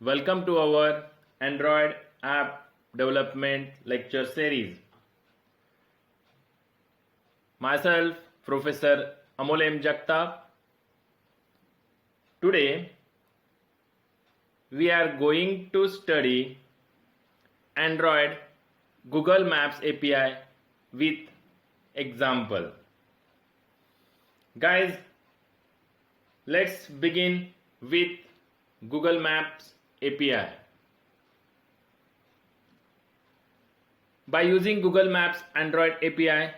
Welcome to our Android app development lecture series. Myself, Professor Amol M. Jagtap. Today, we are going to study Android Google Maps API with example. Guys, let's begin with Google Maps API. By using Google Maps Android API,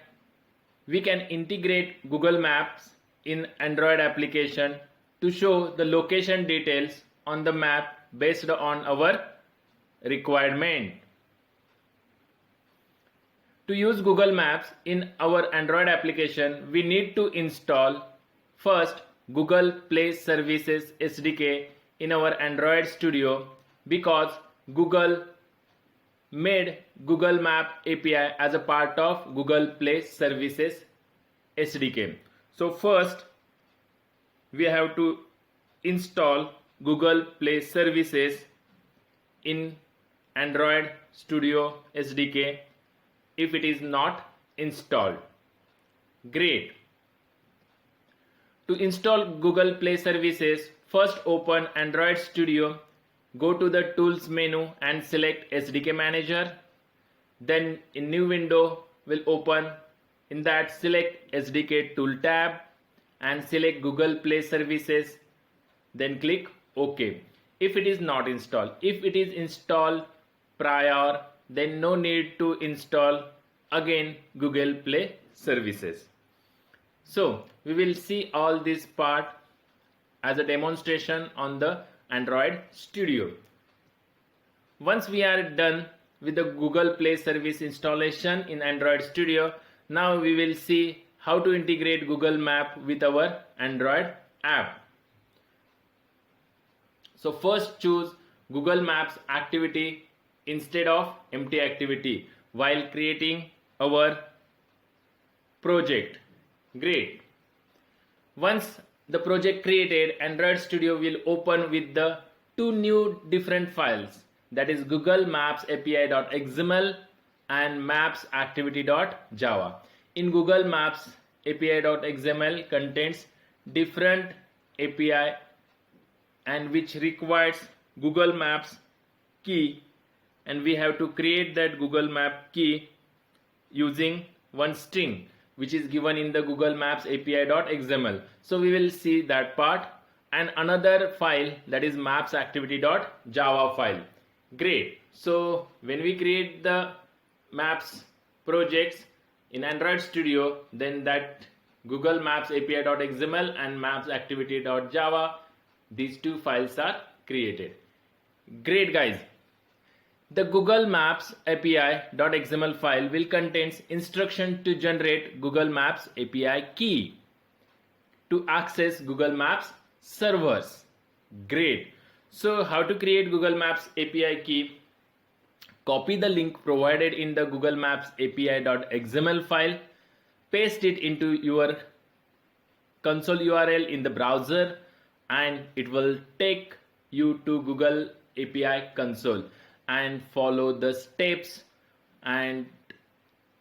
we can integrate Google Maps in Android application to show the location details on the map based on our requirement. To use Google Maps in our Android application, we need to install first Google Play Services SDK in our Android Studio because Google made Google Map API as a part of Google Play Services SDK. So first we have to install Google Play Services in Android Studio SDK if it is not installed. Great. To install Google Play Services, first open Android Studio, go to the Tools menu and select SDK Manager. Then a new window will open. In that, select SDK Tool tab and select Google Play Services. Then click OK. If it is not installed, if it is installed prior, then no need to install again Google Play Services. So we will see all this part as a demonstration on the Android Studio. Once we are done with the Google Play Service installation in Android Studio, now we will see how to integrate Google Map with our Android app. So first choose Google Maps activity instead of empty activity while creating our project. Great. Once the project created, Android Studio will open with the two new different files, that is Google Maps API.xml and Maps Activity.java. In Google Maps API.xml contains different API and which requires Google Maps key, and we have to create that Google Map key using one string which is given in the Google Maps API.xml. So we will see that part, and another file, that is Maps Activity.java file. Great. So when we create the Maps projects in Android Studio, then that Google Maps API.xml and Maps Activity.java, these two files are created. Great guys. The Google Maps API.xml file will contain instruction to generate Google Maps API key to access Google Maps servers. Great. So how to create Google Maps API key? Copy the link provided in the Google Maps API.xml file, paste it into your console URL in the browser, and it will take you to Google API console, and follow the steps and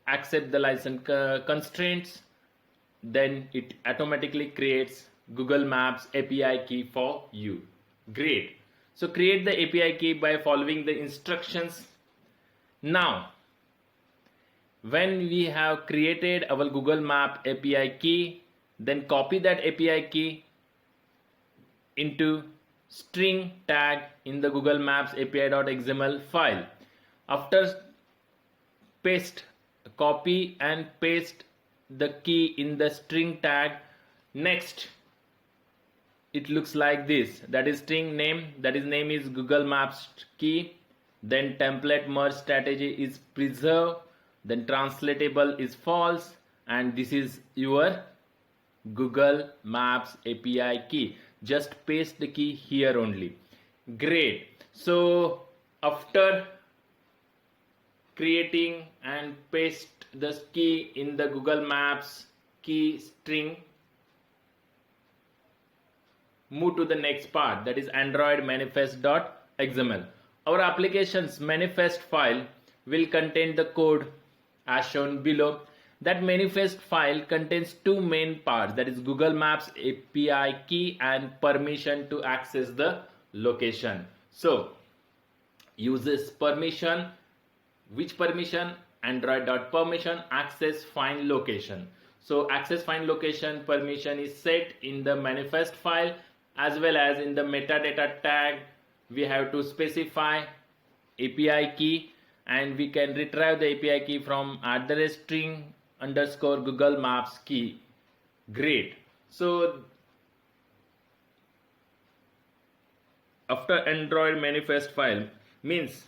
accept the license constraints. Then it automatically creates Google Maps API key for you. Great. So create the API key by following the instructions. Now when we have created our Google Map API key, then copy that API key into string tag in the Google Maps API.xml file. After copy and paste the key in the string tag. Next it looks like this, that is string name, that is name is Google Maps key, then template merge strategy is preserve, then translatable is false, and this is your Google Maps API key. Just paste the key here only. Great. So after creating and paste the key in the Google Maps key string, move to the next part, that is Android manifest.html. XML. Our application's manifest file will contain the code as shown below. That manifest file contains two main parts, that is Google Maps API key and permission to access the location. So uses permission, which permission? Android.permission access find location. So access find location permission is set in the manifest file, as well as in the metadata tag we have to specify API key, and we can retrieve the API key from @string underscore Google Maps key. Great. So after Android manifest file means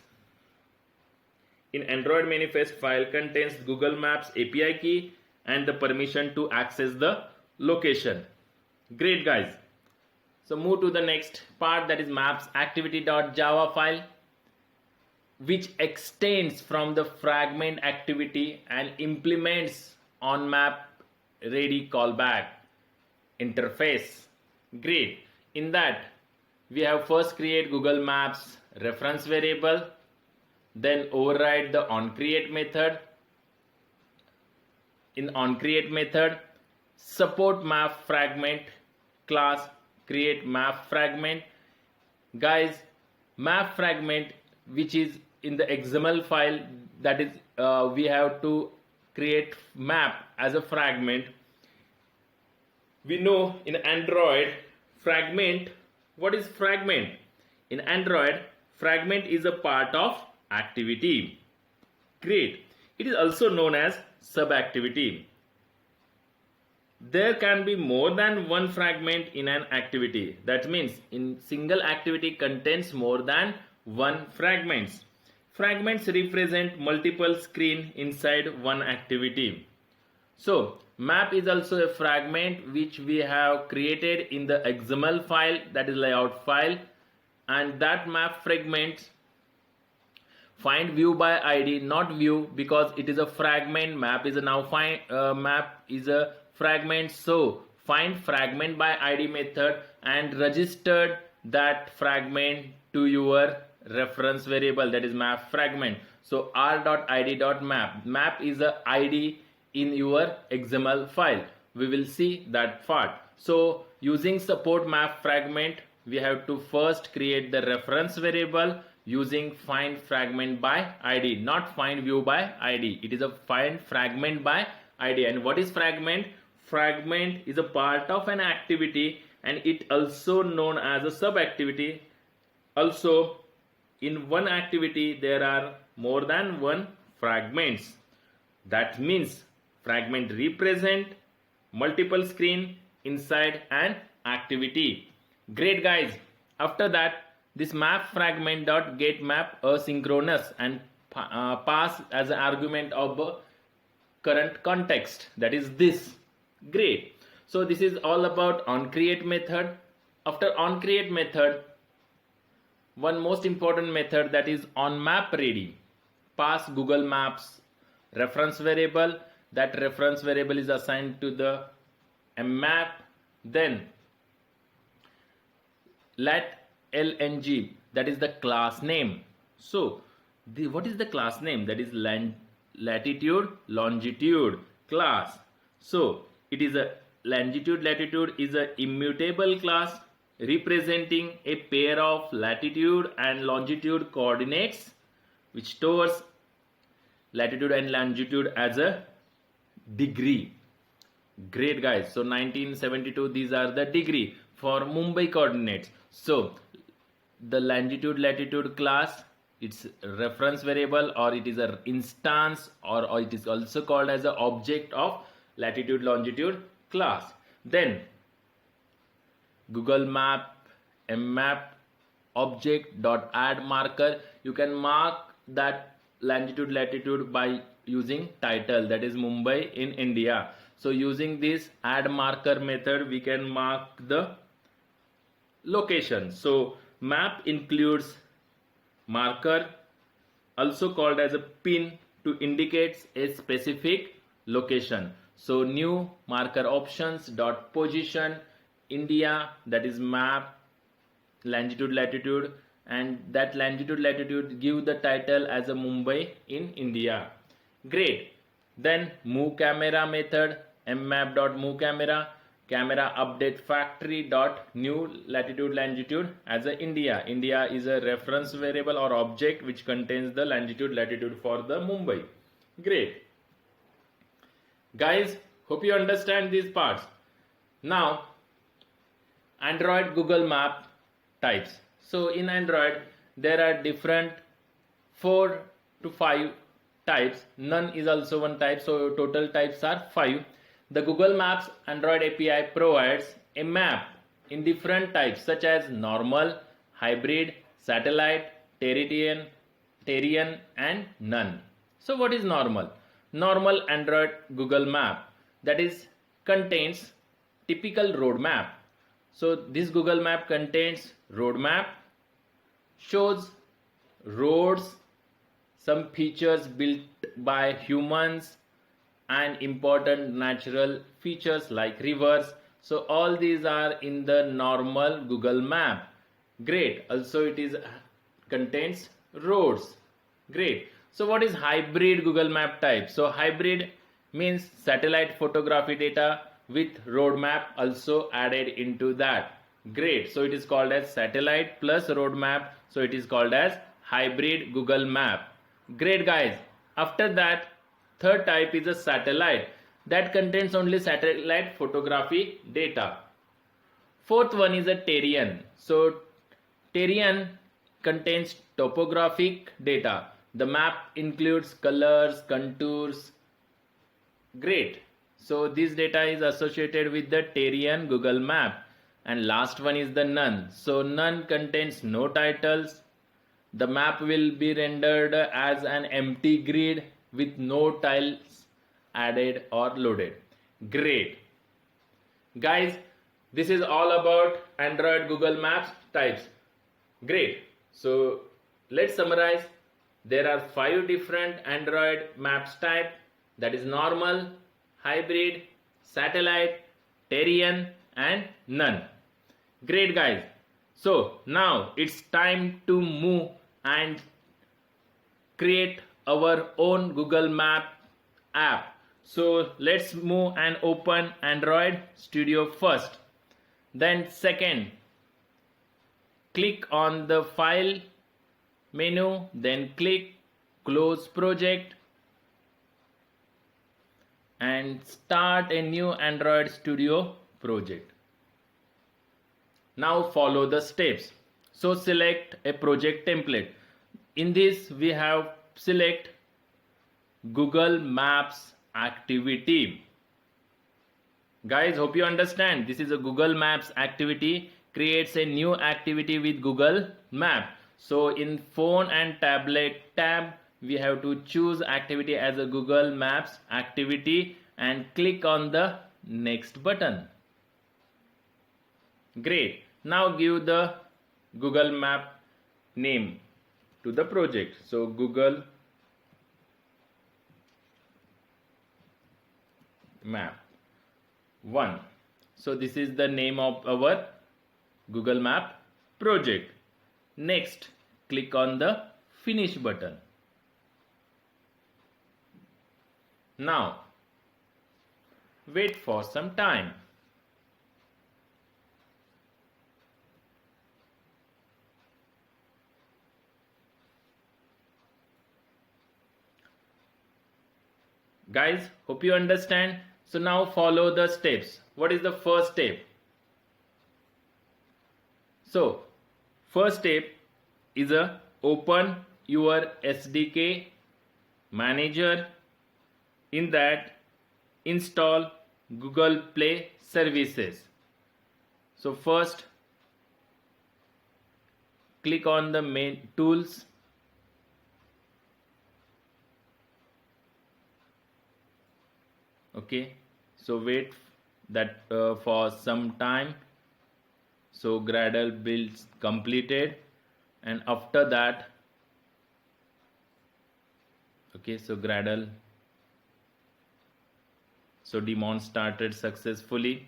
in Android manifest file contains Google Maps API key and the permission to access the location. Great guys. So move to the next part, that is maps activity.java file, which extends from the fragment activity and implements on map ready callback interface. Great. In that we have first create Google Maps reference variable, then override the onCreate method. In onCreate method, support map fragment class create map fragment. Guys, map fragment which is in the XML file, that is we have to create map as a fragment. We know in Android fragment, what is fragment? In Android, fragment is a part of activity. Great. It is also known as subactivity. There can be more than one fragment in an activity. That means in single activity contains more than one fragments. Fragments represent multiple screen inside one activity. So map is also a fragment which we have created in the XML file, that is layout file, and that map fragment find view by ID, not view, because it is a fragment. Map is a now find map is a fragment, so find fragment by ID method and registered that fragment to your reference variable, that is map fragment. So r.id.map, map is a ID in your XML file. We will see that part. So using support map fragment, we have to first create the reference variable using find fragment by ID, not find view by ID. It is a find fragment by ID. And what is fragment? Fragment is a part of an activity and it also known as a sub activity. Also in one activity there are more than one fragments. That means fragment represent multiple screen inside an activity. Great guys. After that, this map fragment dot get map asynchronous and pass as an argument of current context, that is this. Great. So this is all about onCreate method. After onCreate method, one most important method, that is onMapReady. Pass Google Maps reference variable. That reference variable is assigned to the map. Then let lng, that is the class name. So what is the class name? That is latitude longitude class. So it is a longitude latitude is a immutable class representing a pair of latitude and longitude coordinates, which stores latitude and longitude as a degree. Great guys. So 1972, these are the degree for Mumbai coordinates. So the longitude latitude class, its reference variable, or it is an instance, or it is also called as an object of latitude longitude class. Then Google Map mmap object dot add marker, you can mark that longitude latitude by using title, that is Mumbai in India. So using this add marker method, we can mark the location. So map includes marker, also called as a pin, to indicate a specific location. So new marker options dot position India, that is map longitude latitude, and that longitude latitude give the title as a Mumbai in India. Great. Then move camera method, mmap.move camera, camera update factory dot new latitude longitude as a India. India is a reference variable or object which contains the longitude latitude for the Mumbai. Great. Guys, hope you understand these parts. Now, Android Google Map types. So in Android, there are different 4 to 5 types. None is also one type, so total types are 5. The Google Maps Android API provides a map in different types such as normal, hybrid, satellite, Terrestrian, and none. So what is normal? Normal Android Google Map, that is contains typical road map. So this Google Map contains road map, shows roads, some features built by humans, and important natural features like rivers. So all these are in the normal Google Map. Great. Also it is contains roads. Great. So what is hybrid Google Map type? So hybrid means satellite photography data with road map also added into that. Great. So it is called as satellite plus road map. So it is called as hybrid Google Map. Great, guys. After that, third type is a satellite that contains only satellite photography data. Fourth one is a Terrestrian. So Terrestrian contains topographic data. The map includes colors, contours. Great. So this data is associated with the Terrestrian Google Map. And last one is the none. So none contains no titles. The map will be rendered as an empty grid with no tiles added or loaded. Great. Guys, this is all about Android Google Maps types. Great. So let's summarize. There are 5 different Android maps type, that is normal, hybrid, satellite, Terrestrian, and none. Great, guys. So now it's time to move and create our own Google Map app. So let's move and open Android Studio first. Then second, click on the file menu, then click close project and start a new Android Studio project. Now follow the steps. So select a project template. In this we have select Google Maps activity. Guys, hope you understand. This is a Google Maps activity. Creates a new activity with Google Map. So in phone and tablet tab, we have to choose activity as a Google Maps activity and click on the next button. Great. Now give the Google Map name to the project. So Google Map 1. So this is the name of our Google Map project. Next, click on the finish button. Now wait for some time. Guys, hope you understand. So now follow the steps. What is the first step? So first step is a open your SDK manager. In that, install Google Play services. So first click on the main tools. Okay, so wait that for some time. So Gradle builds completed, and after that, okay, so Gradle, so daemon started successfully.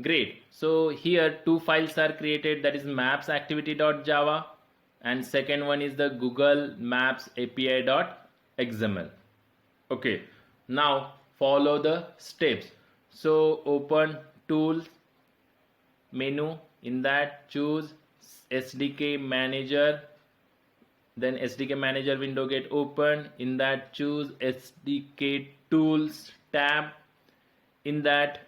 Great. So here 2 files are created, that is maps activity.java and second one is the Google Maps API.xml. Okay, now follow the steps. So open tools menu, in that choose SDK manager, then SDK manager window get open, in that choose SDK tools tab, in that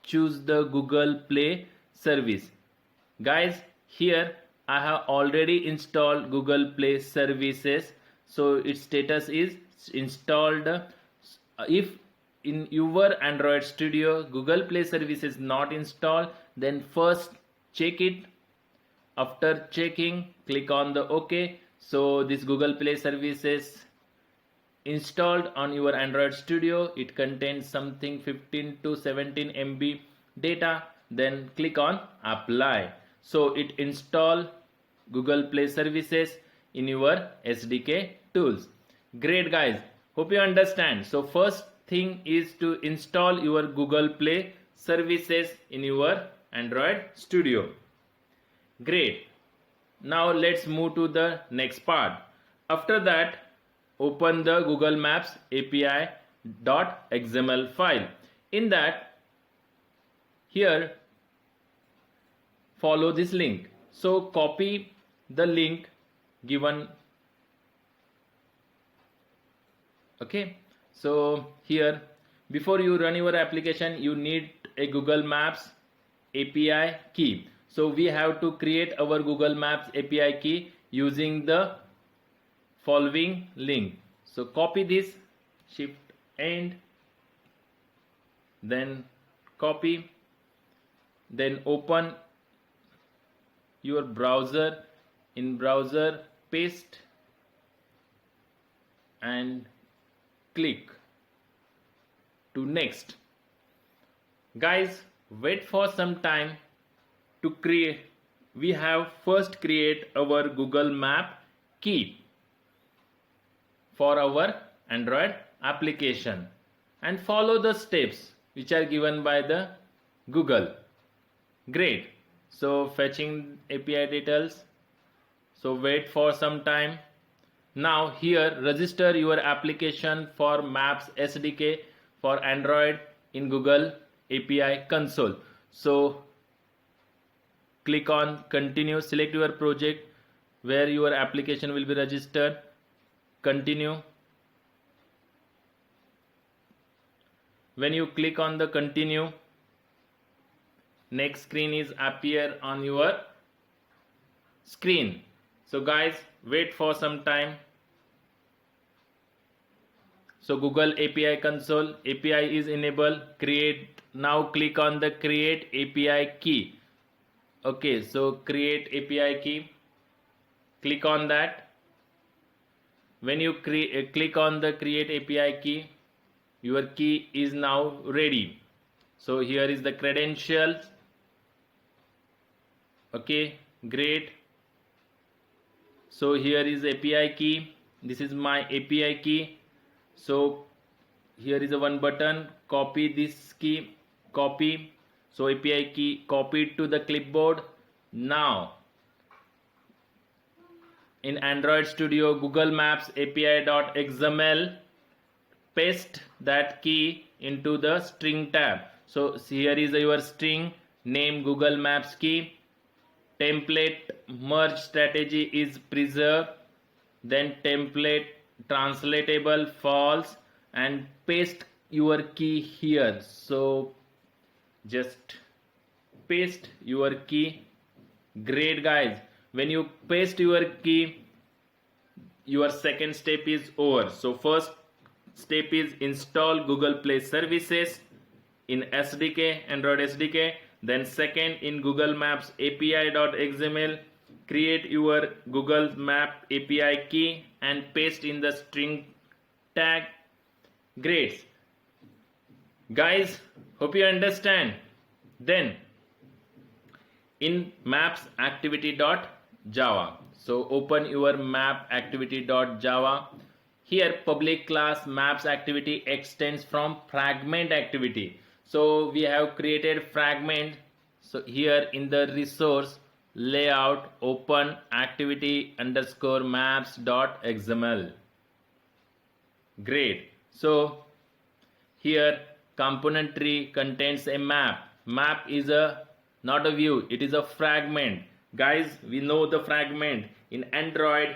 choose the Google Play service. Guys, here I have already installed Google Play services, so its status is installed. If in your Android Studio Google Play service is not installed, then first check it. After checking, click on the OK. So this Google Play services installed on your Android Studio. It contains something 15 to 17 MB data. Then click on apply. So it install Google Play services in your SDK tools. Great guys, hope you understand. So first thing is to install your Google Play services in your Android Studio. Great. Now let's move to the next part. After that, open the Google Maps API.xml file. In that, here follow this link. So copy the link given. Okay, so here before you run your application, you need a Google Maps API key. So we have to create our Google Maps API key using the following link. So copy this, shift and then copy, then open your browser. In browser, paste and click to next. Guys, wait for some time to create. We have first create our Google Map key for our Android application and follow the steps which are given by the Google. Great. So fetching API details. So wait for some time. Now here register your application for Maps SDK for Android in Google API console. So click on continue, select your project where your application will be registered. Continue. When you click on the continue, next screen is appear on your screen. So guys, wait for some time. So Google API console, API is enabled, create. Now click on the create API key. Okay, so create API key, click on that. When you click on the create API key, your key is now ready. So here is the credentials. Okay, great. So here is API key. This is my API key. So here is a one button, copy this key, copy. So API key copied to the clipboard. Now in Android Studio Google Maps API.xml, paste that key into the string tab. So here is your string name Google Maps key. Template merge strategy is preserved. Then template translatable false, and paste your key here. So just paste your key. Great guys, when you paste your key, your second step is over. So first step is install Google Play services in SDK, Android SDK. Then second, in Google Maps API.xml, create your Google Map API key and paste in the string tag. Great guys, hope you understand. Then in maps activity.java, so open your map activity.java. Here public class maps activity extends from fragment activity. So we have created fragment. So here in the resource, layout open activity underscore maps dot xml. Great. So here component tree contains a map. Map is a not a view, it is a fragment. Guys, we know the fragment. In Android,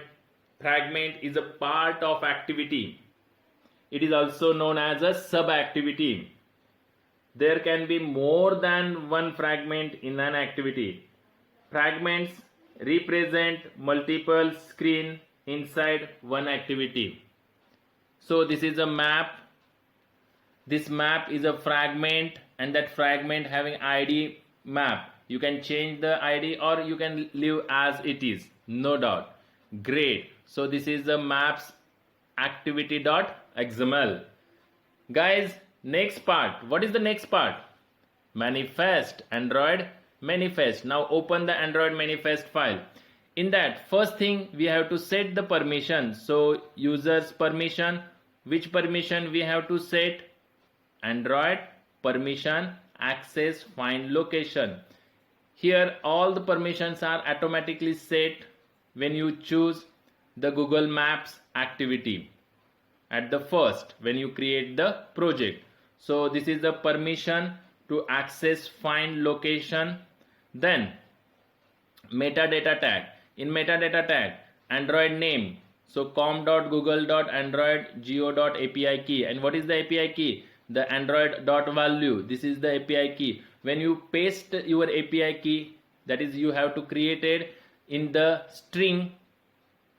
fragment is a part of activity. It is also known as a sub activity. There can be more than one fragment in an activity. Fragments represent multiple screens inside one activity. So this is a map. This map is a fragment, and that fragment having ID map. You can change the ID or you can leave as it is, no doubt. Great. So this is the maps activity.xml. Guys, next part. What is the next part? Manifest, Android manifest. Now open the Android manifest file. In that, first thing we have to set the permission. So users permission, which permission we have to set? Android permission access find location. Here all the permissions are automatically set when you choose the Google Maps activity at the first when you create the project. So this is the permission to access find location. Then metadata tag. In metadata tag, Android name, so com.google.android.geo.api key. And what is the API key? The android.value. This is the API key. When you paste your API key, that is you have to create it in the string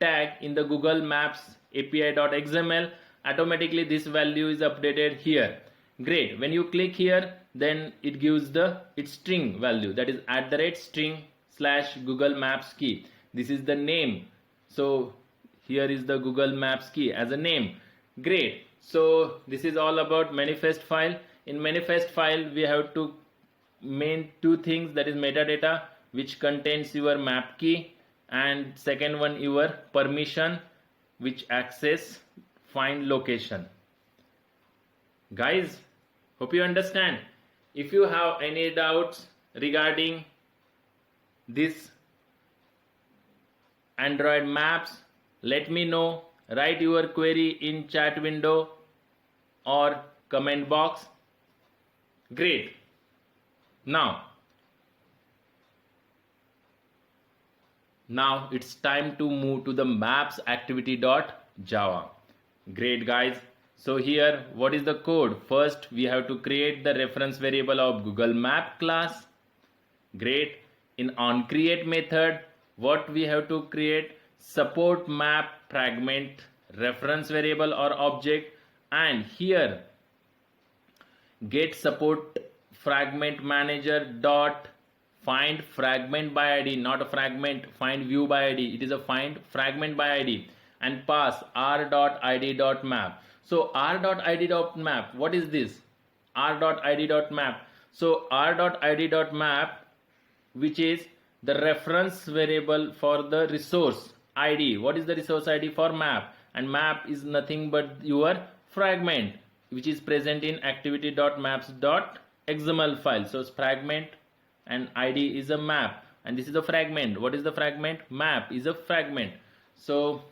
tag in the Google Maps API.xml, automatically this value is updated here. Great. When you click here, then it gives its string value, that is @string / Google Maps key. This is the name. So here is the Google Maps key as a name. Great. So this is all about manifest file. In manifest file we have to main two things, that is metadata, which contains your map key, and second one your permission, which access find location. Guys, hope you understand. If you have any doubts regarding this Android maps, let me know. Write your query in chat window or comment box. Great. Now it's time to move to the maps activity.java. Great, guys. So here what is the code? First we have to create the reference variable of Google Map class. Great. In onCreate method, what we have to create? Support map fragment reference variable or object, and here get support fragment manager dot find fragment by ID, not a fragment find view by ID, it is a find fragment by ID, and pass r.id.map. So r.id.map, what is this? r.id.map. So r.id.map, which is the reference variable for the resource ID. What is the resource ID for map? And map is nothing but your fragment, which is present in activity.maps.xml file. So fragment and ID is a map, and this is a fragment. What is the fragment? Map is a fragment. So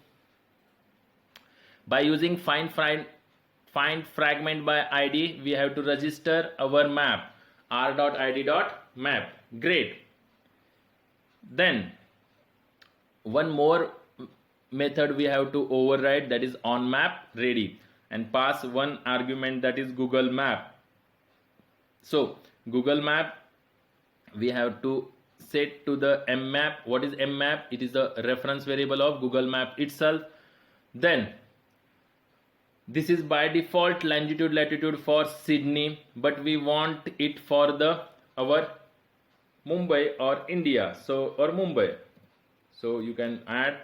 by using find fragment by ID, we have to register our map r.id.map. Great. Then one more method we have to override, that is onMap ready, and pass one argument, that is Google Map. So Google Map we have to set to the mmap. What is mmap? It is the reference variable of Google Map itself. Then this is by default longitude latitude for Sydney, but we want it for our Mumbai or India, so or Mumbai. So you can add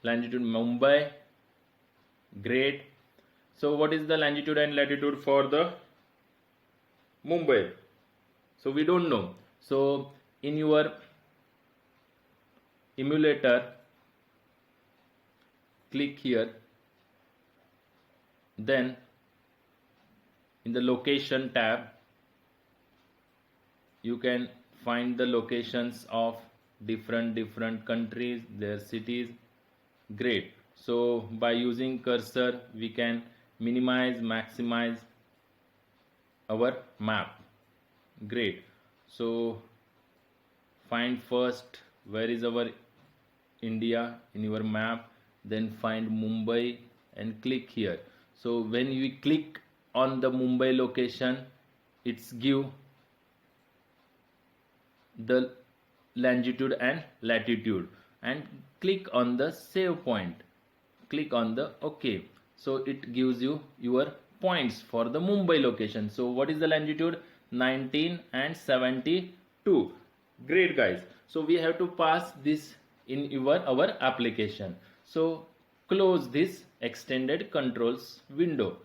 longitude Mumbai. Great. So what is the longitude and latitude for the Mumbai? So we don't know. So in your emulator, click here, then in the location tab you can find the locations of different countries, their cities. Great. So by using cursor we can minimize, maximize our map. Great. So find first where is our India in your map, then find Mumbai and click here. So when we click on the Mumbai location, it's give the longitude and latitude, and click on the save point, click on the OK. So it gives you your points for the Mumbai location. So what is the longitude? 19 and 72. Great guys. So we have to pass this in our application. So close this extended controls window,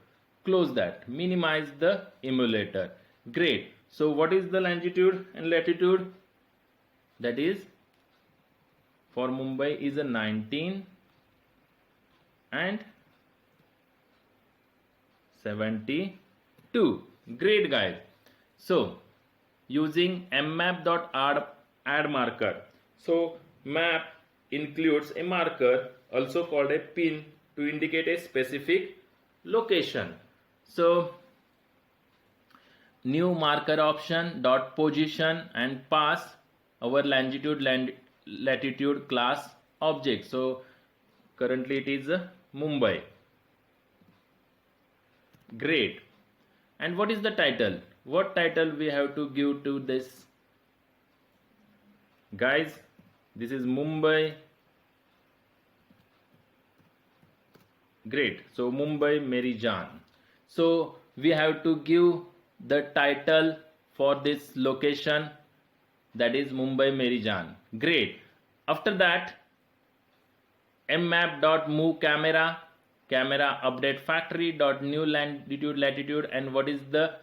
close that, minimize the emulator. Great. So what is the longitude and latitude? That is for Mumbai is a 19 and 72. Great guys. So using mmap.add marker. So map includes a marker also called a pin to indicate a specific location. So new marker option dot position and pass our longitude latitude class object. So currently it is Mumbai. Great. And what is the title? What title we have to give to this? Guys, this is Mumbai. Great. So Mumbai Meri Jaan. So we have to give the title for this location, that is Mumbai Meri Jaan. Great. After that, mmap.move camera update factory dot new longitude latitude, and what is the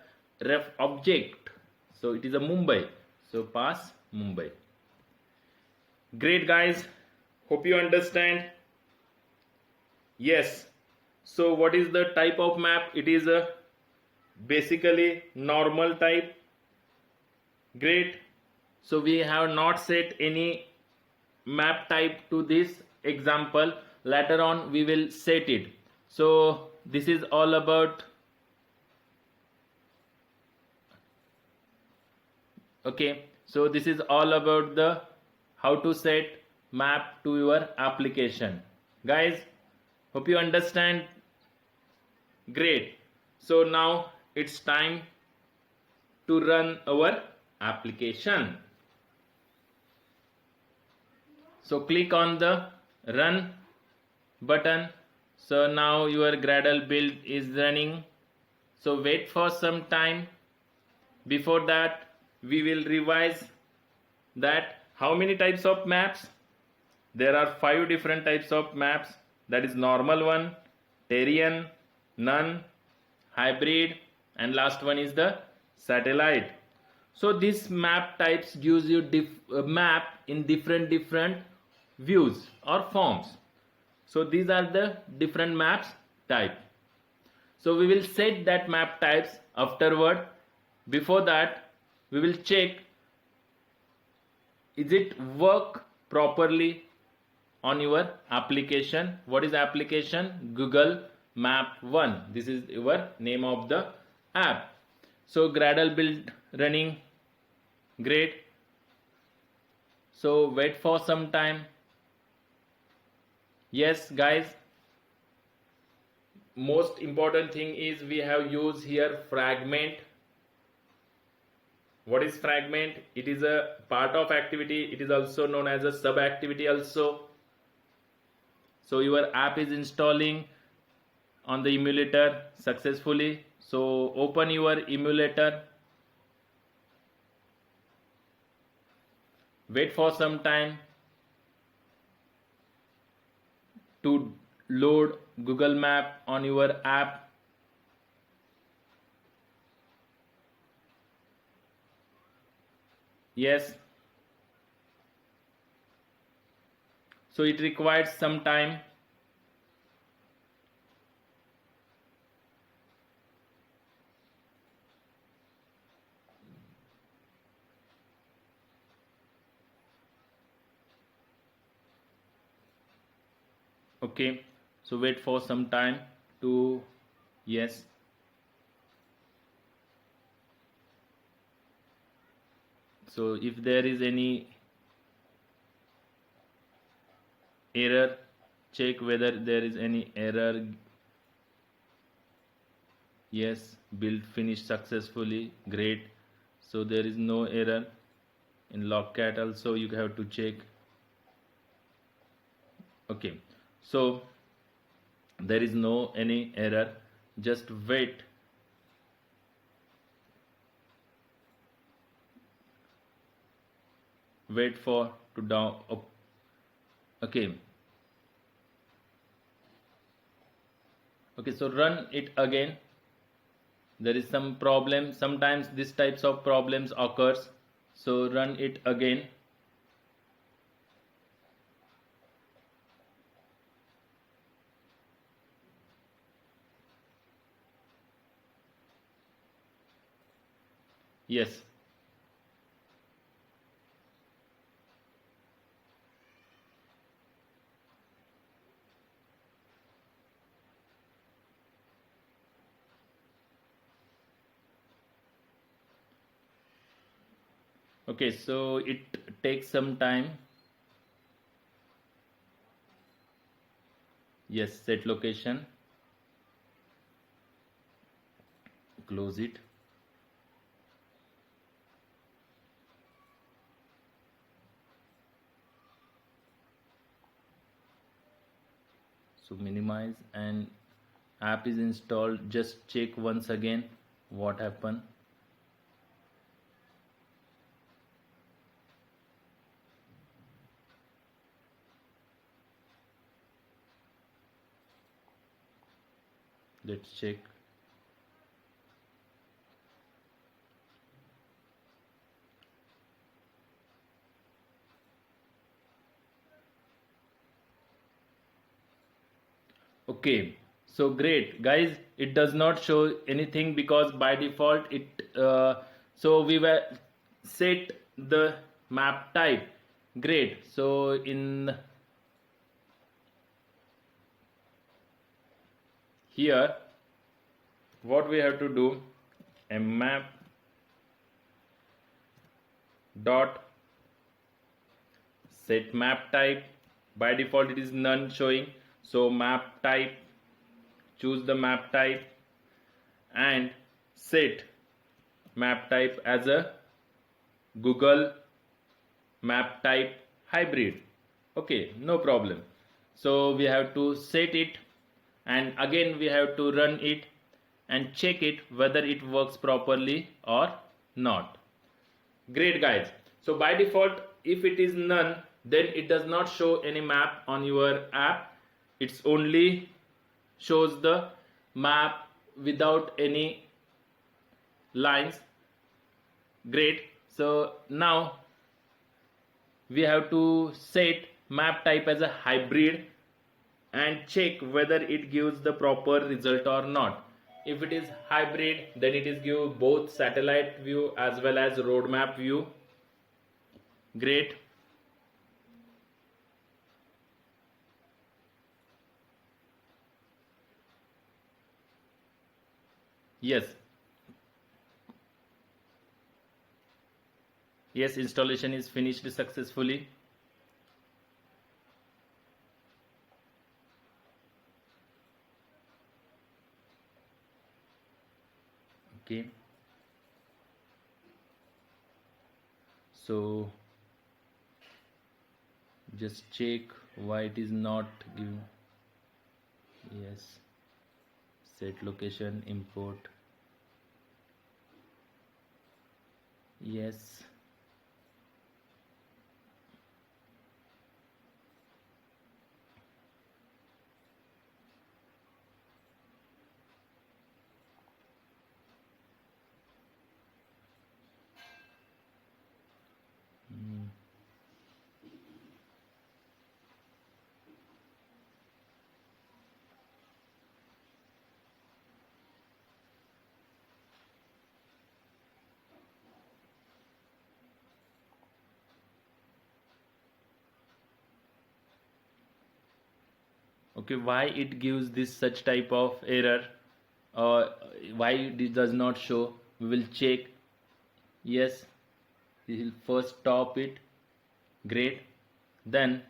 ref object? So it is a Mumbai. So pass Mumbai. Great guys. Hope you understand. Yes. So what is the type of map? It is a basically normal type. Great. So we have not set any map type to this example. Later on we will set it. So this is all about, okay, so this is all about the how to set map to your application. Guys, hope you understand. Great. So now it's time to run our application. So click on the run button. So now your Gradle build is running. So wait for some time. Before that, we will revise that how many types of maps. There are 5 different types of maps. That is normal one, terrain, none, hybrid, and last one is the satellite. So this map types gives you map in different views or forms. So these are the different maps type. So we will set that map types afterward. Before that, we will check is it work properly on your application. What is application? Google Map 1. This is your name of the app. So Gradle build running. Great. So wait for some time. Yes guys, most important thing is we have used here fragment. What is fragment? It is a part of activity. It is also known as a sub activity also. So your app is installing on the emulator successfully. So open your emulator. Wait for some time to load Google Map on your app. Yes. So it requires some time. Okay, so wait for some time to, yes. So if there is any error, check whether there is any error. Yes, build finished successfully, great. So there is no error. In Logcat also you have to check. Okay, so there is no any error, just wait. Wait for to down. Okay, okay, so run it again. There is some problem, sometimes these types of problems occurs, so run it again. Yes, okay, so it takes some time. Yes, set location, close it. So minimize, and app is installed. Just check once again what happened. Let's check. Okay, so great guys, it does not show anything because by default it so we were set the map type. Great, so in here what we have to do, a map dot set map type. By default it is none showing, so map type, choose the map type and set map type as a Google map type hybrid. Okay, no problem. So we have to set it, and again we have to run it and check it whether it works properly or not. Great guys, so by default if it is none, then it does not show any map on your app. It's only shows the map without any lines. Great, so now we have to set map type as a hybrid and check whether it gives the proper result or not. If it is hybrid, then it is give both satellite view as well as roadmap view. Great. Yes, yes, installation is finished successfully. Okay, so just check why it is not given. Yes, set location, import. Yes, Okay, why it gives this such type of error, or why it does not show? We will check. Yes, we will first stop it. Great. Then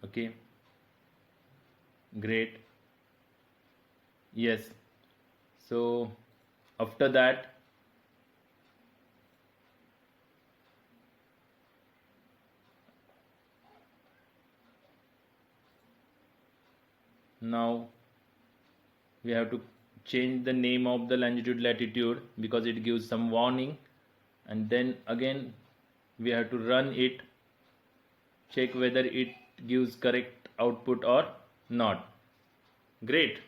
okay, great. Yes, so after that, now we have to change the name of the longitude latitude because it gives some warning, and then again we have to run it, check whether it gives correct output or not. Great.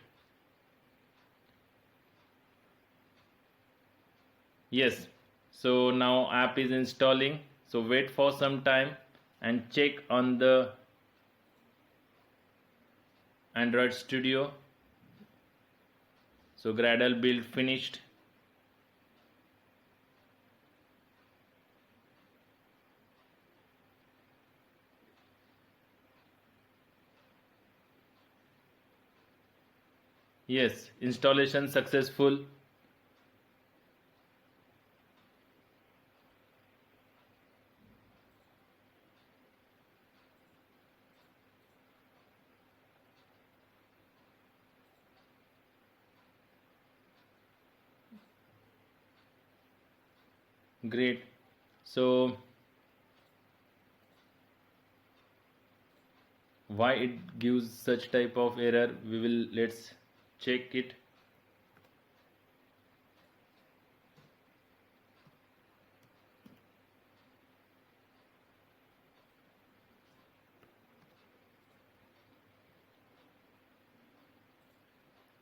Yes, so now app is installing, so wait for some time and check on the Android Studio. So Gradle build finished. Yes, installation successful. Great. So why it gives such type of error, we will let's check it.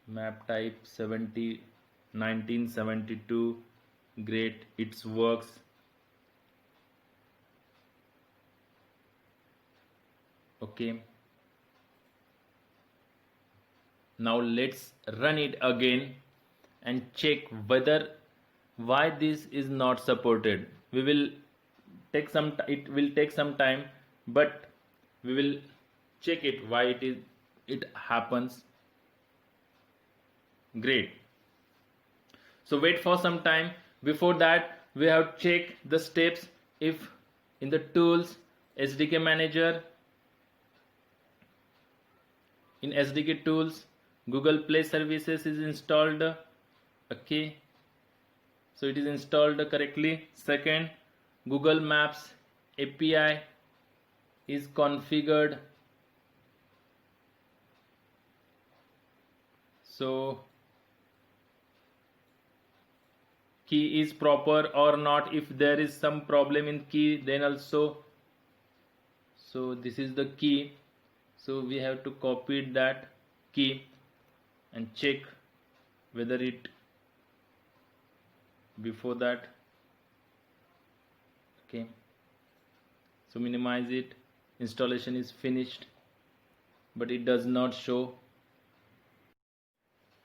Map type 1972. Great, it works. Okay, now let's run it again and check whether why this is not supported. We will take some it will take some time, but we will check it why it happens. Great. So wait for some time. Before that, we have checked the steps. If in the tools, SDK manager, in SDK tools, Google Play services is installed. Okay, so it is installed correctly. Second, Google Maps API is configured. So key is proper or not. If there is some problem in key, then also, so this is the key, so we have to copy that key and check whether it before that. Okay, so minimize it. Installation is finished, but it does not show.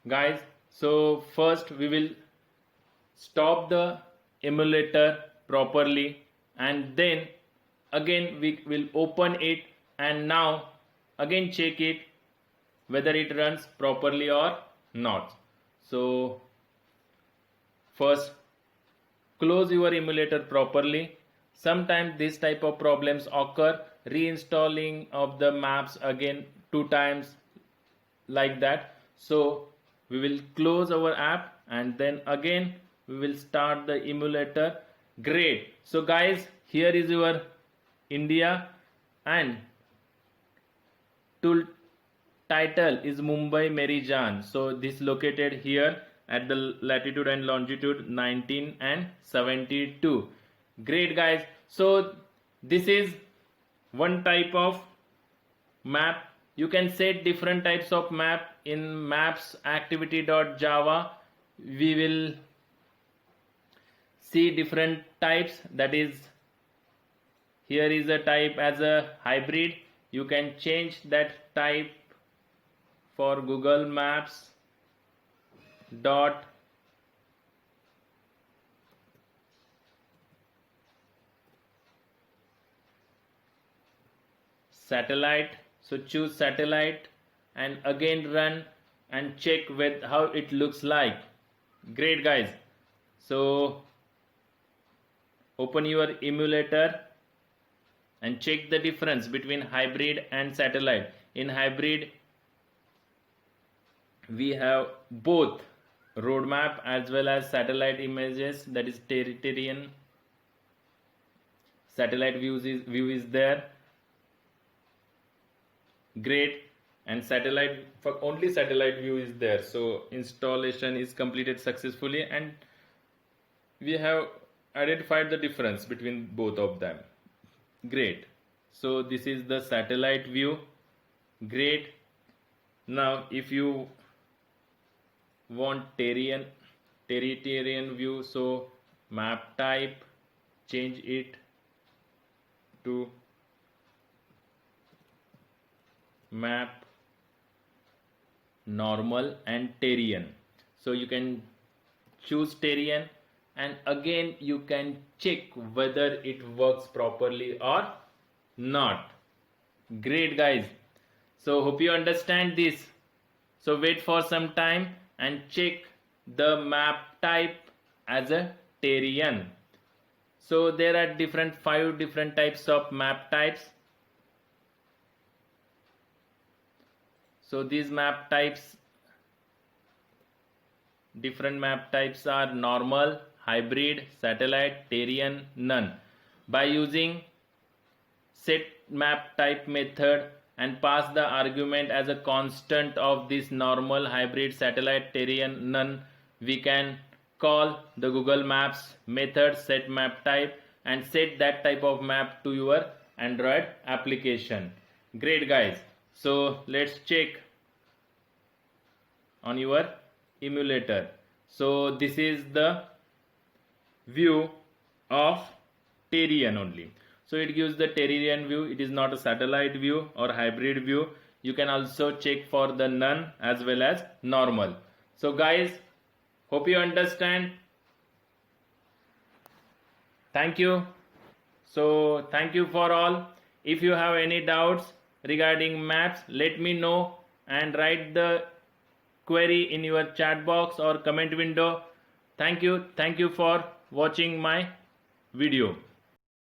Guys, so first we will stop the emulator properly, and then again we will open it, and now again check it whether it runs properly or not. So first close your emulator properly. Sometimes this type of problems occur, reinstalling of the maps again 2 times like that. So we will close our app and then again we will start the emulator. Great. So guys, here is your India, and tool title is Mumbai Meri Jaan. So this located here at the latitude and longitude 19 and 72. Great guys. So this is one type of map. You can set different types of map in maps activity.java. We will see different types. That is, here is a type as a hybrid. You can change that type for Google Maps dot satellite. So choose satellite and again run and check with how it looks like. Great guys. So open your emulator and check the difference between hybrid and satellite. In hybrid we have both road map as well as satellite images, that is Terrain. Satellite view is there. Great. And satellite, for only satellite view is there, so installation is completed successfully and we have identified the difference between both of them. Great. So this is the satellite view. Great. Now if you want Terrain view, so map type, change it to map normal and Terrain. So you can choose Terrain and again you can check whether it works properly or not. Great guys. So hope you understand this. So wait for some time and check the map type as a Terrain. So there are 5 different types of map types. So these map types, different map types are normal, hybrid, satellite, Terrain, none. By using set map type method and pass the argument as a constant of this normal, hybrid, satellite, Terrain, none, we can call the Google Maps method set map type and set that type of map to your Android application. Great guys. So let's check on your emulator. So this is the view of Terrain only. So it gives the Terrain view. It is not a satellite view or hybrid view. You can also check for the none as well as normal. So guys, hope you understand. Thank you. So thank you for all. If you have any doubts regarding maps, let me know and write the query in your chat box or comment window. Thank you for watching my video.